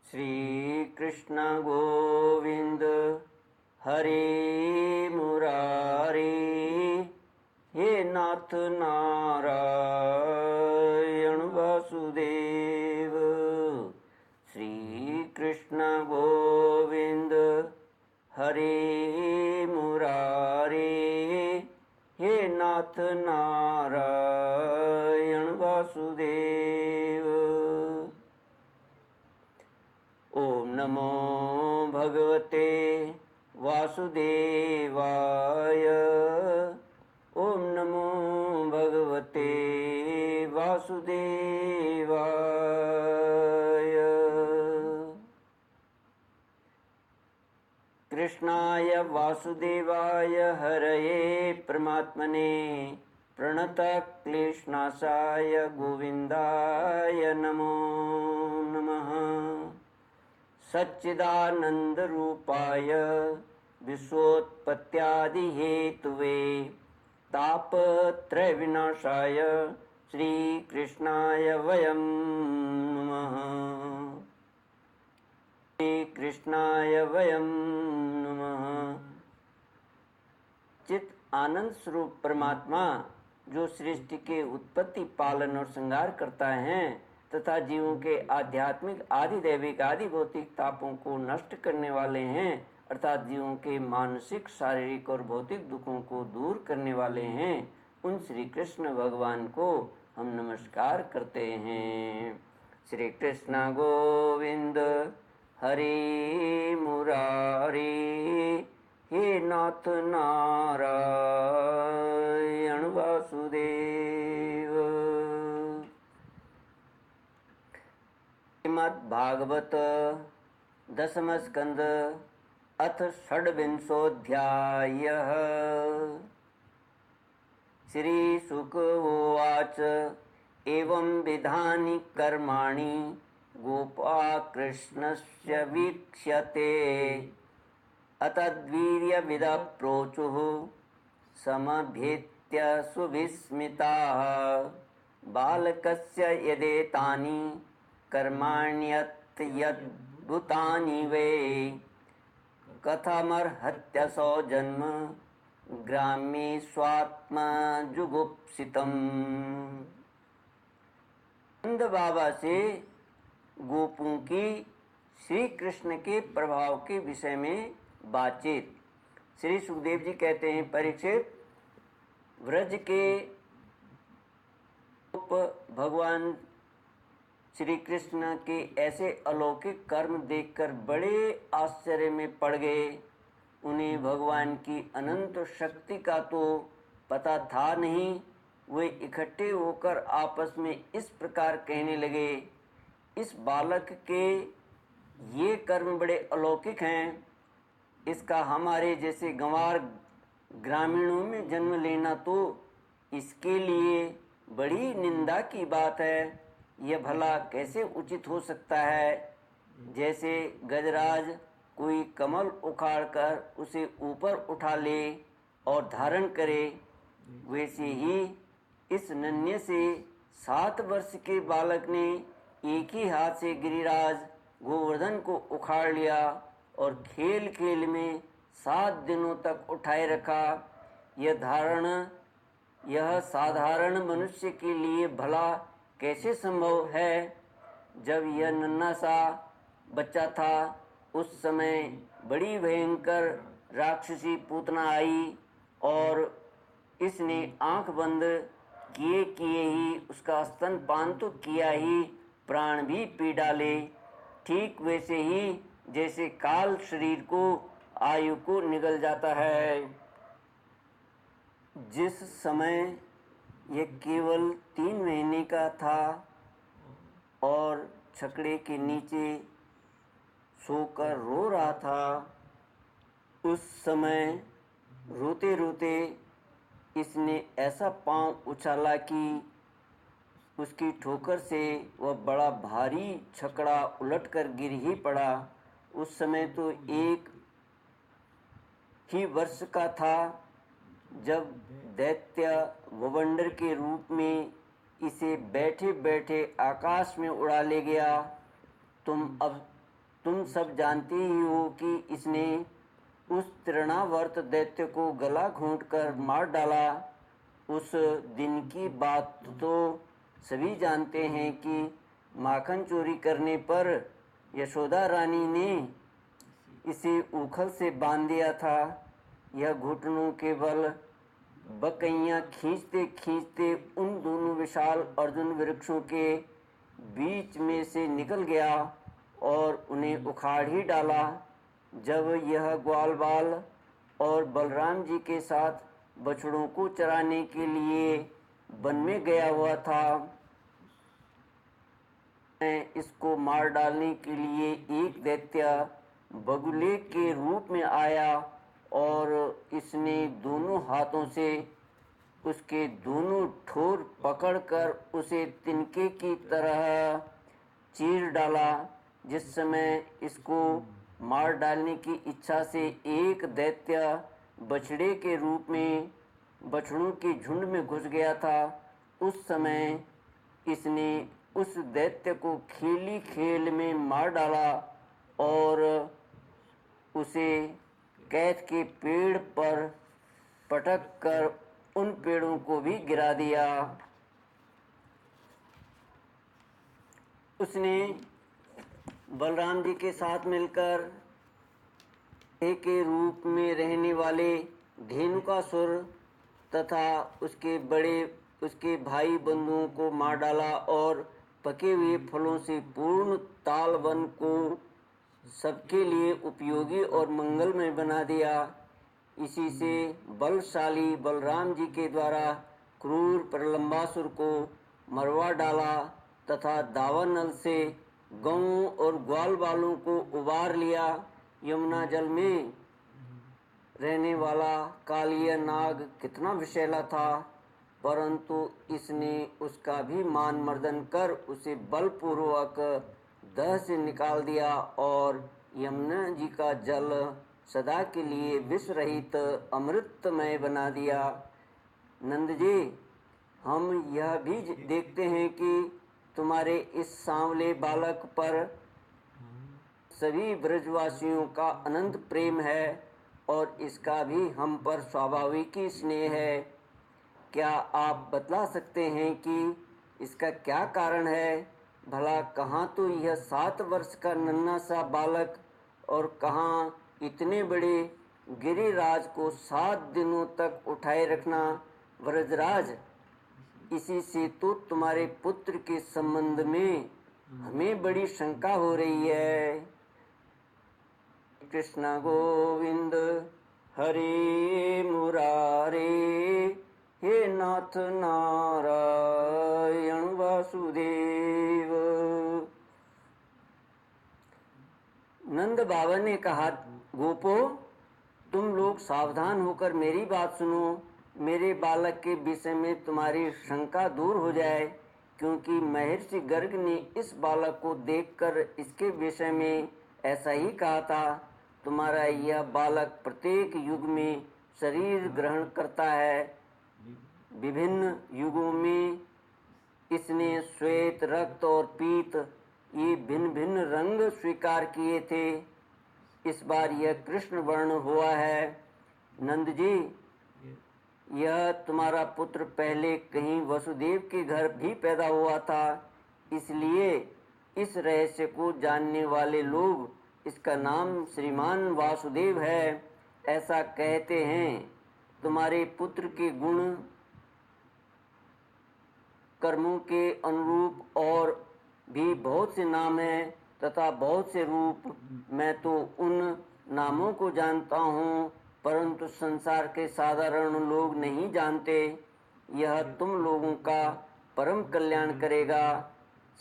श्री कृष्ण गोविंद हरे मुरारी, हे नाथ नारायण वासुदेव। श्री कृष्ण गोविंद हरे मुरारी, हे नाथ नारायण वासुदेव। ओम नमो भगवते वासुदेवाय। ओम नमो भगवते वासुदेवाय। कृष्णाय वासुदेवाय हरये परमात्मने प्रणतः क्लेशनाशाय गोविंदाय नमो नमः। सच्चिदानंद रूपाय विश्वोत्पत्त्यादिहेतुवे तापत्रय विनाशाय श्री कृष्णाय वयं नमः। श्री कृष्णाय वयं नमः। चित आनंद स्वरूप परमात्मा जो सृष्टि के उत्पत्ति, पालन और श्रृंगार करता है तथा जीवों के आध्यात्मिक, आदि दैविक, आदि भौतिक तापों को नष्ट करने वाले हैं, अर्थात जीवों के मानसिक, शारीरिक और भौतिक दुखों को दूर करने वाले हैं, उन श्री कृष्ण भगवान को हम नमस्कार करते हैं। श्री कृष्ण गोविंद हरे मुरारी, हे नाथ नारायण वासुदेव। श्रीमद्भागवत दशम स्कंद अथ षड्विंशोऽध्यायः। श्री शुक उवाच एवं विधानि कर्माणि गोपाकृष्णस्य वीक्ष्यते अतद्वीर्यविदः प्रोचुः समभेत्य सुविस्मिताः। बालकस्य यदेतानि कर्माण्यत्यद्भुतानि वै कथमर्हत्यसौ जन्म ग्राम्ये स्वात्मजुगुप्सितम्। नंद बाबा से गोपों की श्री कृष्ण के प्रभाव के विषय में बातचीत। श्री सुखदेव जी कहते हैं, परीक्षित, व्रज के भगवान श्री कृष्ण के ऐसे अलौकिक कर्म देखकर बड़े आश्चर्य में पड़ गए। उन्हें भगवान की अनंत शक्ति का तो पता था नहीं। वे इकट्ठे होकर आपस में इस प्रकार कहने लगे, इस बालक के ये कर्म बड़े अलौकिक हैं, इसका हमारे जैसे गंवार ग्रामीणों में जन्म लेना तो इसके लिए बड़ी निंदा की बात है। यह भला कैसे उचित हो सकता है? जैसे गजराज कोई कमल उखाड़कर उसे ऊपर उठा ले और धारण करे, वैसे ही इस नन्हे से 7 वर्ष के बालक ने एक ही हाथ से गिरिराज गोवर्धन को उखाड़ लिया और खेल खेल में 7 दिनों तक उठाए रखा। यह साधारण मनुष्य के लिए भला कैसे संभव है? जब यह नन्हा सा बच्चा था उस समय बड़ी भयंकर राक्षसी पूतना आई और इसने आंख बंद किए किए ही उसका स्तनपान तो किया ही, प्राण भी पी डाले। ठीक वैसे ही जैसे काल शरीर को आयु को निगल जाता है। जिस समय यह केवल 3 महीने का था और छकड़े के नीचे सोकर रो रहा था, उस समय रोते रोते इसने ऐसा पांव उछाला कि उसकी ठोकर से वह बड़ा भारी छकड़ा उलटकर गिर ही पड़ा। उस समय तो 1 ही वर्ष का था जब दैत्य ववंडर के रूप में इसे बैठे बैठे आकाश में उड़ा ले गया। तुम अब तुम सब जानते ही हो कि इसने उस तृणावर्त दैत्य को गला घोंटकर मार डाला। उस दिन की बात तो सभी जानते हैं कि माखन चोरी करने पर यशोदा रानी ने इसे उखल से बांध दिया था। यह घुटनों के बल बकैयां खींचते खींचते उन दोनों विशाल अर्जुन वृक्षों के बीच में से निकल गया और उन्हें उखाड़ ही डाला। जब यह ग्वाल बाल और बलराम जी के साथ बछड़ों को चराने के लिए वन में गया हुआ था, इसको मार डालने के लिए एक दैत्य बगुले के रूप में आया और इसने दोनों हाथों से उसके दोनों ठोर पकड़कर उसे तिनके की तरह चीर डाला। जिस समय इसको मार डालने की इच्छा से एक दैत्य बछड़े के रूप में बछड़ों के झुंड में घुस गया था, उस समय इसने उस दैत्य को खेली खेल में मार डाला और उसे कैथ के पेड़ पर पटक कर उन पेड़ों को भी गिरा दिया। उसने बलराम जी के साथ मिलकर एक के रूप में रहने वाले धेनुकासुर तथा उसके भाई बंधुओं को मार डाला और पके हुए फलों से पूर्ण ताल वन को सबके लिए उपयोगी और मंगलमय बना दिया। इसी से बलशाली बलराम जी के द्वारा क्रूर प्रलंबासुर को मरवा डाला तथा दावानल से गौं और ग्वाल बालों को उबार लिया। यमुना जल में रहने वाला कालिया नाग कितना विषैला था, परंतु इसने उसका भी मान मर्दन कर उसे बलपूर्वक दह से निकाल दिया और यमुना जी का जल सदा के लिए विष रहित अमृतमय बना दिया। नंद जी, हम यह भी देखते हैं कि तुम्हारे इस सांवले बालक पर सभी ब्रजवासियों का अनंत प्रेम है और इसका भी हम पर स्वाभाविक ही स्नेह है। क्या आप बतला सकते हैं कि इसका क्या कारण है? भला कहाँ तो यह 7 वर्ष का नन्हा सा बालक और कहाँ इतने बड़े गिरिराज को 7 दिनों तक उठाए रखना। व्रजराज, इसी से तो तुम्हारे पुत्र के संबंध में हमें बड़ी शंका हो रही है। कृष्ण गोविंद हरे मुरारे, हे नाथ नारायण वासुदेव। नंद बाबा ने कहा, गोपो, तुम लोग सावधान होकर मेरी बात सुनो। मेरे बालक के विषय में तुम्हारी शंका दूर हो जाए, क्योंकि महर्षि गर्ग ने इस बालक को देखकर इसके विषय में ऐसा ही कहा था। तुम्हारा यह बालक प्रत्येक युग में शरीर ग्रहण करता है। विभिन्न युगों में इसने श्वेत, रक्त और पीत ये भिन्न भिन्न रंग स्वीकार किए थे। इस बार यह कृष्ण वर्ण हुआ है। नंद जी, यह तुम्हारा पुत्र पहले कहीं वसुदेव के घर भी पैदा हुआ था, इसलिए इस रहस्य को जानने वाले लोग इसका नाम श्रीमान वासुदेव है ऐसा कहते हैं। तुम्हारे पुत्र के गुण कर्मों के अनुरूप और भी बहुत से नाम हैं तथा बहुत से रूप। मैं तो उन नामों को जानता हूँ, परंतु संसार के साधारण लोग नहीं जानते। यह तुम लोगों का परम कल्याण करेगा।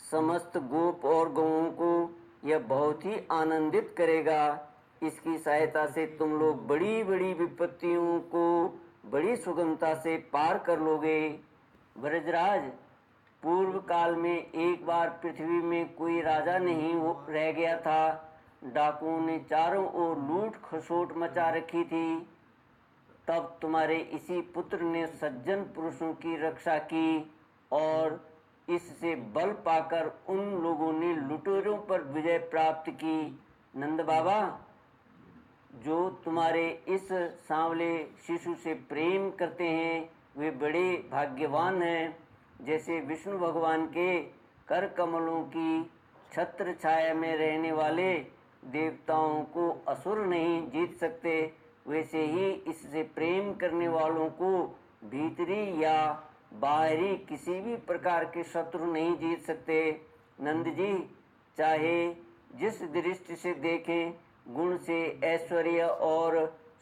समस्त गोप और गौओं को यह बहुत ही आनंदित करेगा। इसकी सहायता से तुम लोग बड़ी बड़ी विपत्तियों को बड़ी सुगमता से पार कर लोगे। ब्रजराज, पूर्व काल में एक बार पृथ्वी में कोई राजा नहीं रह गया था। डाकुओं ने चारों ओर लूट खसोट मचा रखी थी। तब तुम्हारे इसी पुत्र ने सज्जन पुरुषों की रक्षा की और इससे बल पाकर उन लोगों ने लुटेरों पर विजय प्राप्त की नंद बाबा, जो तुम्हारे इस सांवले शिशु से प्रेम करते हैं वे बड़े भाग्यवान हैं। जैसे विष्णु भगवान के कर कमलों की छत्र छाया में रहने वाले देवताओं को असुर नहीं जीत सकते, वैसे ही इससे प्रेम करने वालों को भीतरी या बाहरी किसी भी प्रकार के शत्रु नहीं जीत सकते। नंद जी, चाहे जिस दृष्टि से देखें, गुण से, ऐश्वर्य और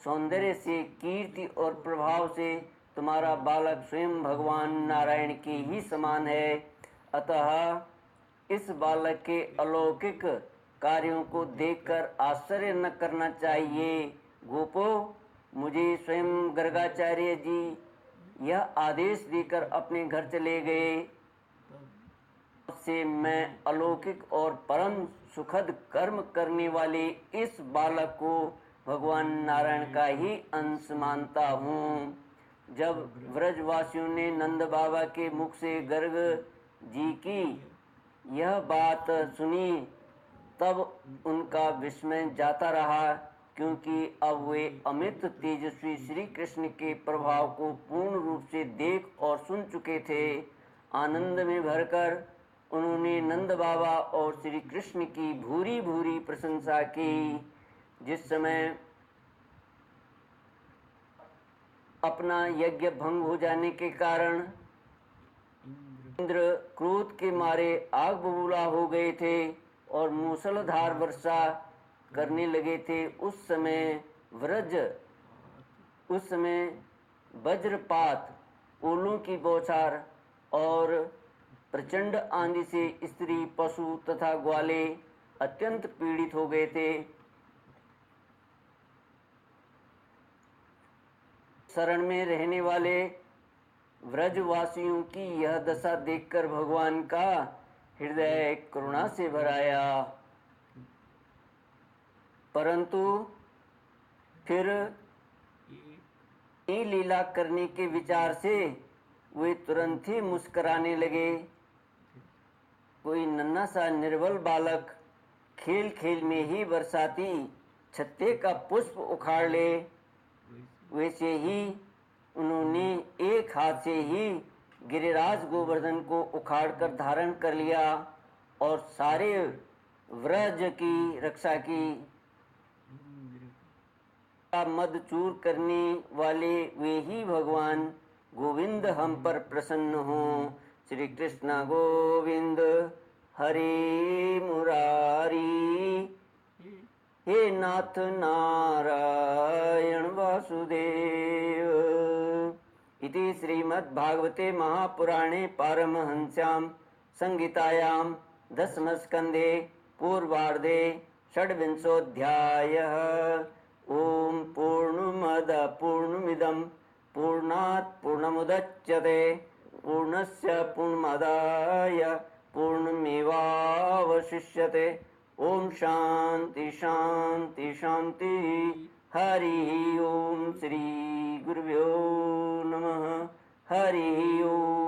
सौंदर्य से, कीर्ति और प्रभाव से तुम्हारा बालक स्वयं भगवान नारायण के ही समान है। अतः इस बालक के अलौकिक कार्यों को देखकर आश्चर्य न करना चाहिए। गोपो, मुझे स्वयं गर्गाचार्य जी यह आदेश देकर अपने घर चले गए से मैं अलौकिक और परम सुखद कर्म करने वाले इस बालक को भगवान नारायण का ही अंश मानता हूँ। जब व्रजवासियों ने नंद बाबा के मुख से गर्ग जी की यह बात सुनी, तब उनका विस्मय जाता रहा, क्योंकि अब वे अमित तेजस्वी श्री कृष्ण के प्रभाव को पूर्ण रूप से देख और सुन चुके थे। आनंद में भरकर उन्होंने नंद बाबा और श्री कृष्ण की भूरी भूरी प्रशंसा की। जिस समय अपना यज्ञ भंग हो जाने के कारण इंद्र क्रोध के मारे आग बबूला हो गए थे और मूसलाधार वर्षा करने लगे थे, उस समय वज्रपात, ओलों की बौछार और प्रचंड आंधी से स्त्री, पशु तथा ग्वाले अत्यंत पीड़ित हो गए थे। शरण में रहने वाले व्रजवासियों की यह दशा देखकर भगवान का हृदय करुणा से भर आया। परंतु फिर ये लीला करने के विचार से वे तुरंत ही मुस्कुराने लगे। कोई नन्हा सा निर्बल बालक खेल खेल में ही बरसाती छत्ते का पुष्प उखाड़ ले, वैसे ही उन्होंने एक हाथ से ही गिरिराज गोवर्धन को उखाड़कर धारण कर लिया और सारे व्रज की रक्षा की। मद चूर करने वाले वे ही भगवान गोविंद हम पर प्रसन्न हो। श्री कृष्ण गोविंद हरे मुरारी, हे नाथ नारायण वासुदेव। इति श्रीमद्भागवते महापुराणे पारमहंस्यां संहितायां दशमस्कन्धे पूर्वार्धे षड्विंशोऽध्यायः। ओम पूर्णमद पूर्णमिदं पूर्णात् पूर्णमुदच्यते पूर्णस्य पूर्णमादाय पूर्णमेवावशिष्यते। ओम शांति शांति शांति। हरि ओम। श्री गुरुभ्यो नमः। हरि ओम।